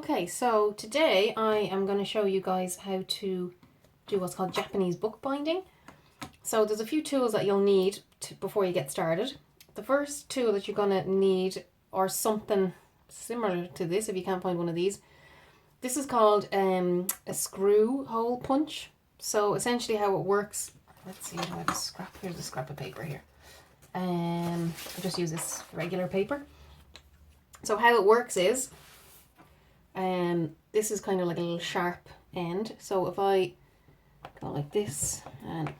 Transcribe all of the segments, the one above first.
Okay, so today I am going to show you guys how to do what's called Japanese bookbinding. So there's a few tools that you'll need before you get started. The first tool that you're going to need, or something similar to this if you can't find one of these, this is called a screw hole punch. So essentially how it works, let's see, I have a scrap, here's a scrap of paper here. I'll just use this regular paper. So how it works is, this is kind of like a little sharp end. So if I go like this and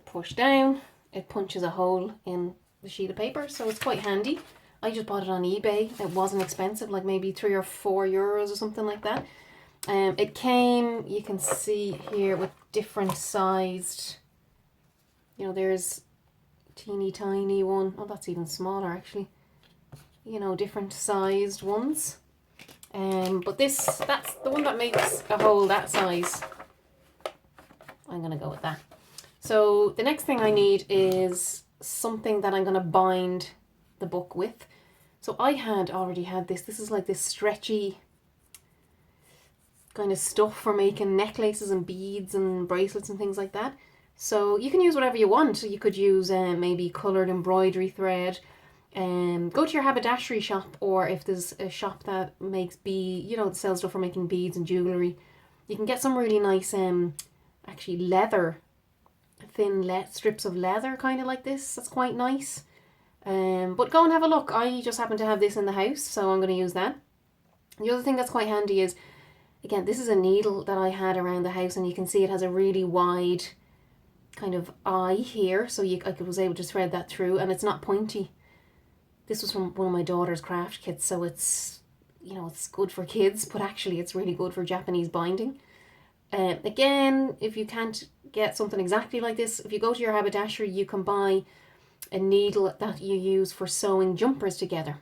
push down, it punches a hole in the sheet of paper. So it's quite handy. I just bought it on eBay. It wasn't expensive, like maybe €3 or €4 or something like that. It came, you can see here, with different sized, you know, there's teeny tiny one. Oh, that's even smaller actually. You know, different sized ones. But that's the one that makes a hole that size. I'm going to go with that. So the next thing I need is something that I'm going to bind the book with. So I had already had this. This is like this stretchy kind of stuff for making necklaces and beads and bracelets and things like that. So you can use whatever you want. You could use maybe coloured embroidery thread. Go to your haberdashery shop, or if there's a shop that makes sells stuff for making beads and jewellery, you can get some really nice actually leather, thin strips of leather kind of like this. That's quite nice. But go and have a look. I just happen to have this in the house, so I'm going to use that. The other thing that's quite handy is, again, this is a needle that I had around the house, and you can see it has a really wide kind of eye here, so I was able to thread that through, and it's not pointy. This was from one of my daughter's craft kits, so it's, you know, it's good for kids, but actually it's really good for Japanese binding. Again, if you can't get something exactly like this, if you go to your haberdashery, you can buy a needle that you use for sewing jumpers together.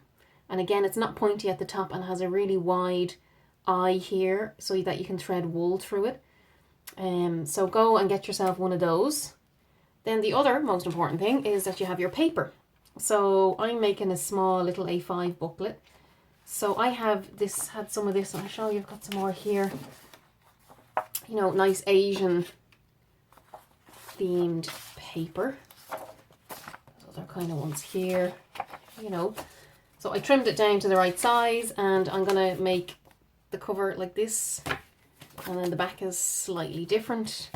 And again, it's not pointy at the top and has a really wide eye here so that you can thread wool through it. So go and get yourself one of those. Then the other most important thing is that you have your paper. So I'm making a small little A5 booklet. So I had some of this, and I'll show you, I've got some more here. You know, nice Asian themed paper. Other kind of ones here, you know. So I trimmed it down to the right size, and I'm gonna make the cover like this, and then the back is slightly different,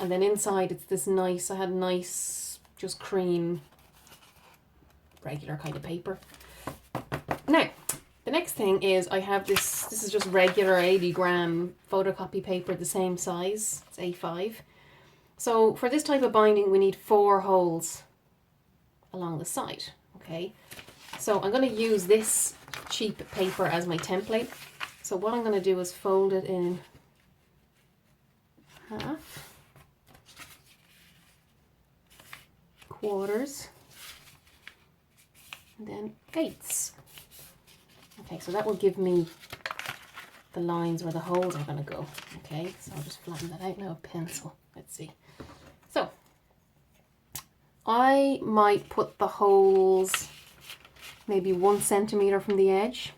and then inside it's this nice, I had nice just cream regular kind of paper. Now the next thing is I have this is just regular 80-gram photocopy paper, the same size, it's A5. So for this type of binding we need 4 holes along the side. Okay, so I'm going to use this cheap paper as my template. So what I'm going to do is fold it in half, quarters, and then eighths. Okay, so that will give me the lines where the holes are going to go. Okay, so I'll just flatten that out now with a pencil. Let's see. So I might put the holes maybe 1 centimeter from the edge.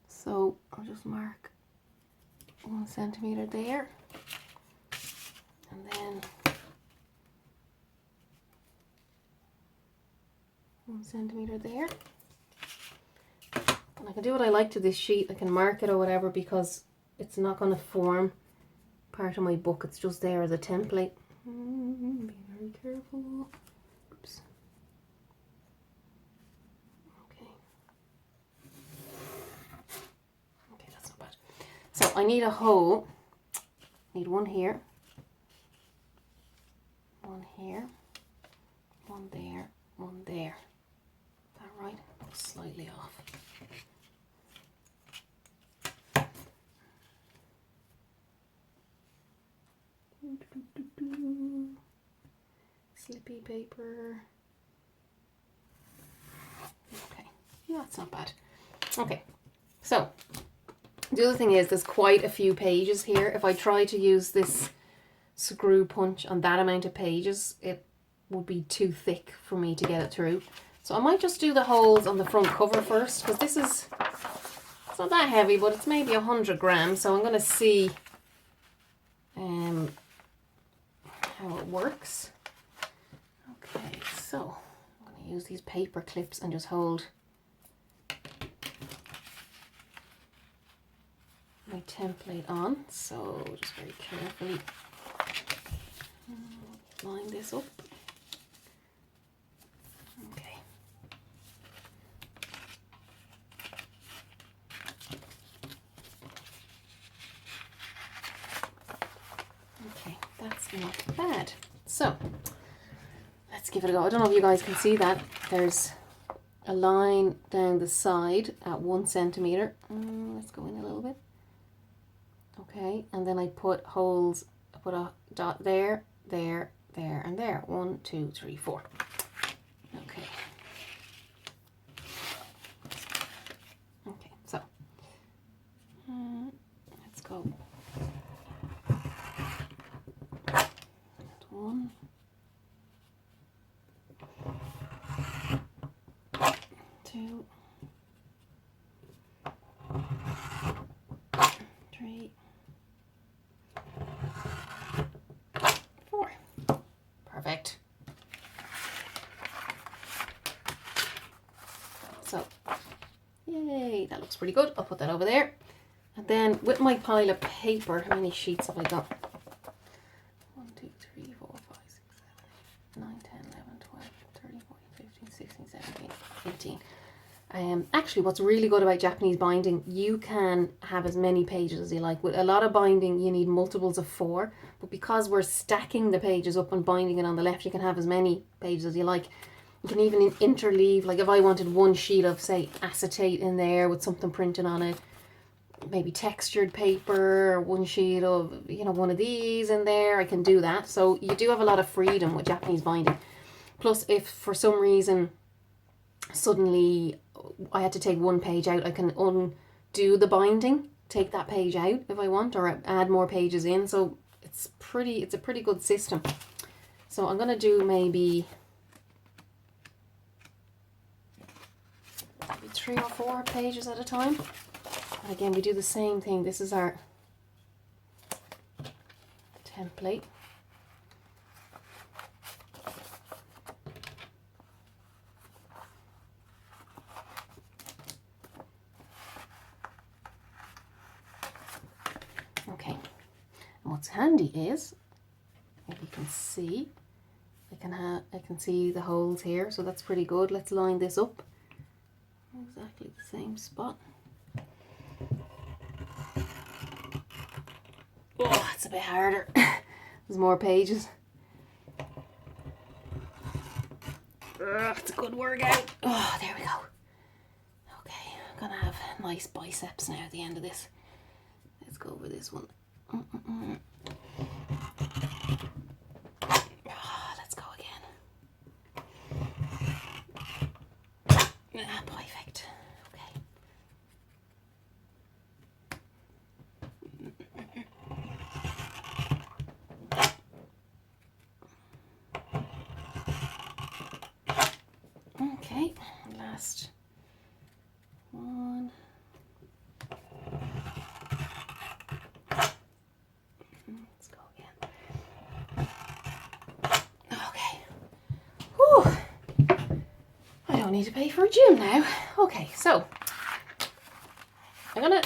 So I'll just mark 1 centimeter there, and then 1 centimeter there. And I can do what I like to this sheet. I can mark it or whatever, because it's not going to form part of my book. It's just there as a template. Be very careful. Oops. Okay. Okay, that's not bad. So I need a hole. I need one here, one here, one there, one there. Is that right? Slightly off. Slippy paper. Okay, yeah, that's not bad. Okay, so the other thing is there's quite a few pages here. If I try to use this screw punch on that amount of pages, it would be too thick for me to get it through. So I might just do the holes on the front cover first, because this is, it's not that heavy, but it's maybe 100 grams. So I'm going to see how it works. Okay, so I'm going to use these paper clips and just hold my template on. So just very carefully line this up. Okay. Okay, that's not bad. So let's give it a go. I don't know if you guys can see that. There's a line down the side at 1 centimeter. Let's go in a little bit. Okay, and then I put holes, I put a dot there, there, there, and there. 1, 2, 3, 4. Okay. Okay, so let's go. 1, 2, 3, 4. Perfect. So, yay, that looks pretty good. I'll put that over there. And then with my pile of paper, how many sheets have I got? 1, 2, 3, 4, 5, 6, 7, 8, 9, 10, 11, 12, 13, 14, 15, 16, 17, 18. Actually, what's really good about Japanese binding, you can have as many pages as you like. With a lot of binding, you need multiples of 4, but because we're stacking the pages up and binding it on the left, you can have as many pages as you like. You can even interleave, like if I wanted one sheet of, say, acetate in there with something printed on it, maybe textured paper, or one sheet of, you know, one of these in there, I can do that. So you do have a lot of freedom with Japanese binding. Plus, if for some reason suddenly I had to take one page out, I can undo the binding, take that page out if I want, or add more pages in. So it's a pretty good system. So I'm going to do maybe 3 or 4 pages at a time. And again, we do the same thing. This is our template. Okay, and what's handy is, if you can see, I can see the holes here, so that's pretty good. Let's line this up. Exactly the same spot. Oh, it's a bit harder. There's more pages. It's a good workout. Oh, there we go. Okay, I'm gonna have nice biceps now at the end of this. Let's go over this one. Oh, let's go again. Perfect. Okay. Okay, last one. Let's go again. Okay. Whew. I don't need to pay for a gym now. Okay, so I'm gonna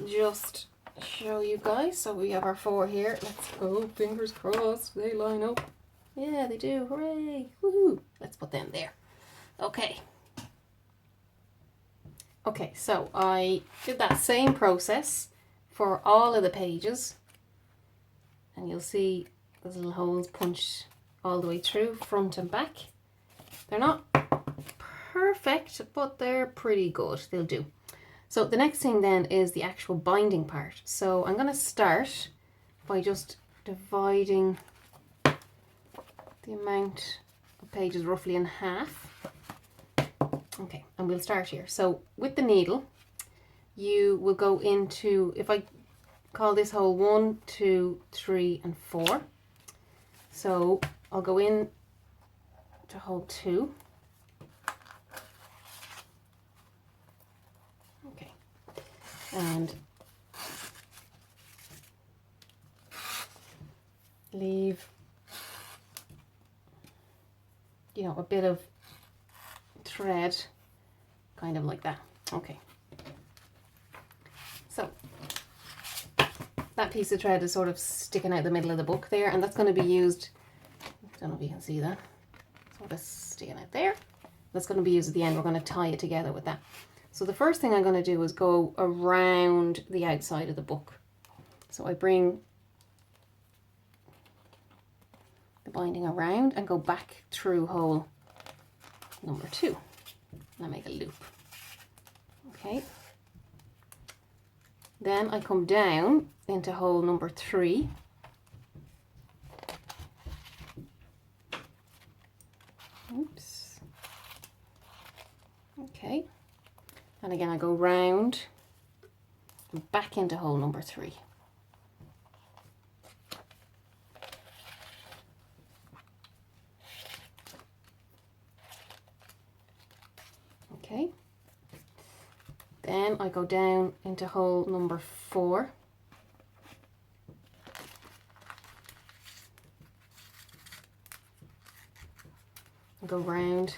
just show you guys. So we have our 4 here. Let's go. Fingers crossed they line up. Yeah, they do. Hooray! Woohoo! Let's put them there. Okay. Okay, so I did that same process for all of the pages. And you'll see those little holes punched all the way through, front and back. They're not perfect, but they're pretty good. They'll do. So the next thing then is the actual binding part. So I'm going to start by just dividing the amount of pages roughly in half. Okay, and we'll start here. So with the needle, you will go into, if I call this hole 1, 2, 3, and 4. So I'll go in to hole 2. Okay, and leave, you know, a bit of thread, kind of like that. Okay, so that piece of thread is sort of sticking out the middle of the book there, and that's going to be used, I don't know if you can see that, sort of sticking out there. That's going to be used at the end. We're going to tie it together with that. So the first thing I'm going to do is go around the outside of the book. So I bring the binding around and go back through hole number 2. And I make a loop. Okay. Then I come down into hole number 3. Oops. Okay. And again I go round and back into hole number 3. Okay. Then I go down into hole number 4. And go round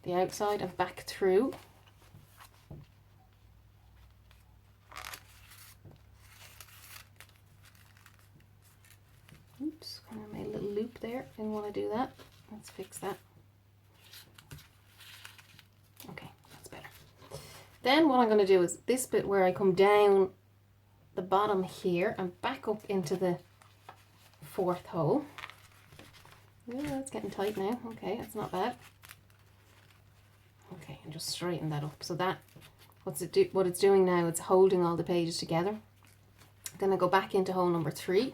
the outside and back through. Oops, kind of made a little loop there. Didn't want to do that. Let's fix that. Okay, that's better. Then what I'm going to do is this bit where I come down the bottom here and back up into the 4th hole. Yeah, that's getting tight now. Okay, that's not bad. Okay, and just straighten that up. So that, what it's doing now, it's holding all the pages together. Then I go back into hole number 3.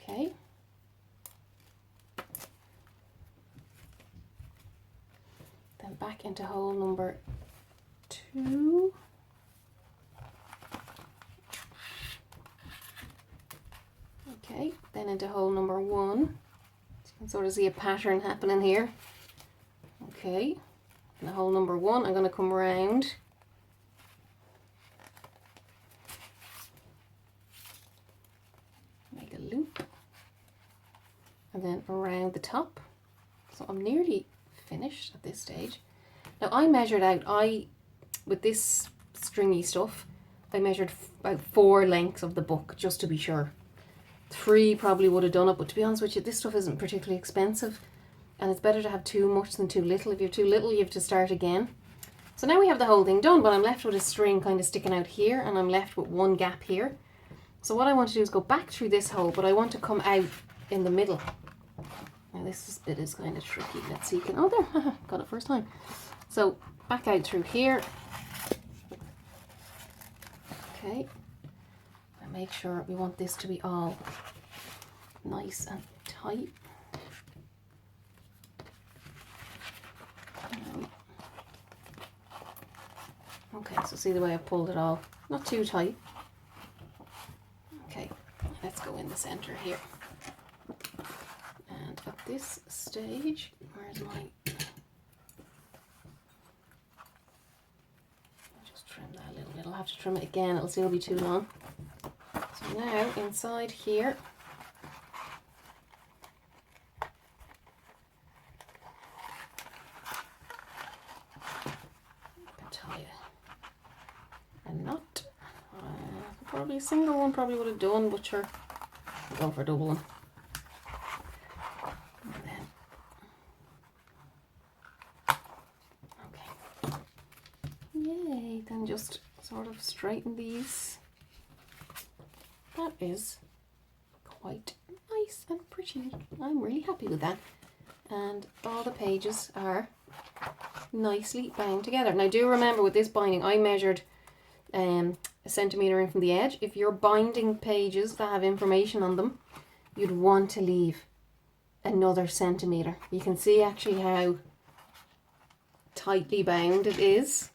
Okay. Then back into hole number 2. Okay, then into hole number 1. You can sort of see a pattern happening here. Okay, in hole number 1, I'm going to come around. Make a loop. And then around the top. So I'm nearly finished at this stage. Now I measured out, with this stringy stuff, I measured about 4 lengths of the book just to be sure. 3 probably would have done it, but to be honest with you, this stuff isn't particularly expensive, and it's better to have too much than too little. If you have too little, you have to start again. So now we have the whole thing done, but I'm left with a string kind of sticking out here, and I'm left with one gap here. So what I want to do is go back through this hole, but I want to come out in the middle. Now this bit is kind of tricky. Let's see, oh there, got it first time. So back out through here. Okay. Make sure we want this to be all nice and tight. Okay, so see the way I pulled it all, not too tight. Okay, let's go in the center here. And at this stage, where's my, I'll just trim that a little bit. I'll have to trim it again, it'll still be too long. So now inside here, I can tie a knot. Probably a single one probably would have done, but sure, I'll go for a double one. And then, okay, yay! Then just sort of straighten these. That is quite nice and pretty. I'm really happy with that. And all the pages are nicely bound together. Now do remember with this binding, I measured a centimetre in from the edge. If you're binding pages that have information on them, you'd want to leave another centimetre. You can see actually how tightly bound it is.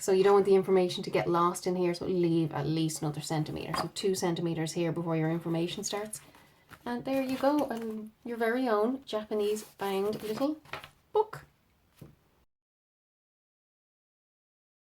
So you don't want the information to get lost in here, so leave at least another centimetre. So 2 centimetres here before your information starts. And there you go, and your very own Japanese bound little book.